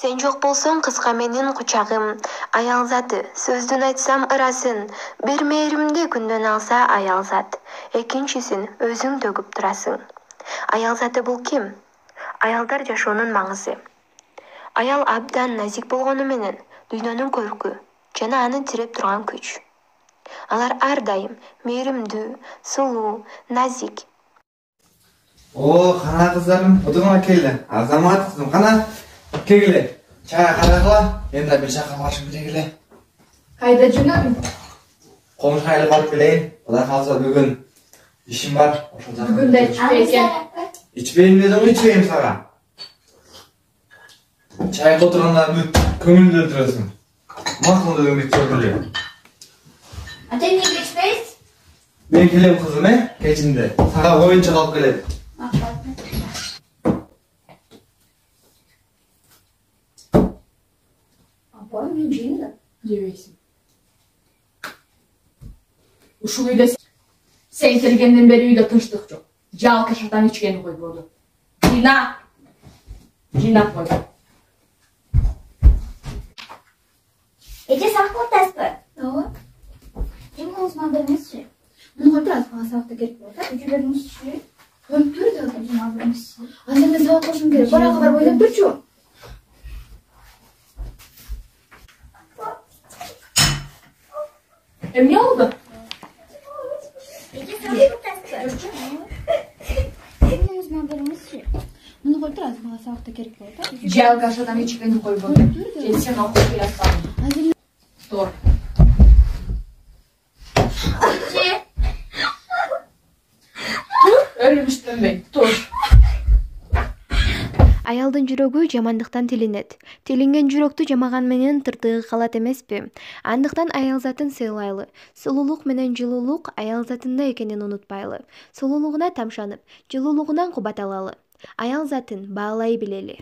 Сен жоқ болсоң кыска менин кучагым, аял заты, сөздүн айтсам ырасың, бир мээримди күндөн алса аял зат, экинчисин өзүң төгүп турасың. Аял заты бул ким? Аялдар жашоонун маңызы. Аял абдан назик болгону менен дүйнөнүн көркү жана аны тиреп турган күч. Алар ар дайым мээримдүү, сулуу, назик. О, қана қыздарым, отырма келді. Азамат қызым, қана келгіле. Чайға қарақыла, енді бір жаққа баршым келгіле. Қайда жүнім? Қоңшы қайлы барып келейін. Құдай қалса бүгін ішім бар. Бүгін де ішпейкен. Ішпейін дедім, ішпейім саға. Чайға отырғанда көңілді өлтіресің. Мақыл дедім бет көргіле. Ата неге ішпейсіз? Мен келем қызым, кешінде. Саға ойыншы қалып келеді. Апа, мен жейін да. Жемейсің. Ушул үйдө сен келгенден бери үйдө тынчтык жок. Жалка шатан ичкени койбоду. Жыйнап кой. Эже сактап атасызбы? Ооба. Эми озман бермесчи. Муну отурат, мага сабакта керек болот. Үчү бермесчи. Коюп тур деп атам, мага бермесчи. Анда мен сабак кылышым керек. Барага барып ойлоп турчу. Эмне болду? Эже сабак атасызбы? Эми озман бермесчи. Муну коюп турат, мага сабакта керек болот. Жалка шатан ичкени койбоду. Сен окуп келатсаң. Тор. Өлүмүштөнбөй, тур. Аялдын жүрөгү жамандыктан тилинет. Тилинген жүрөктү жамаган менен тыртыгы калат эмеспи? Андыктан аял затын сыйлайлы. Сулуулук менен жылуулук аял затында экенин унутпайлы. Сулуулугуна тамшанып, жылуулугунан кубат алалы. Аял затын баалай билели.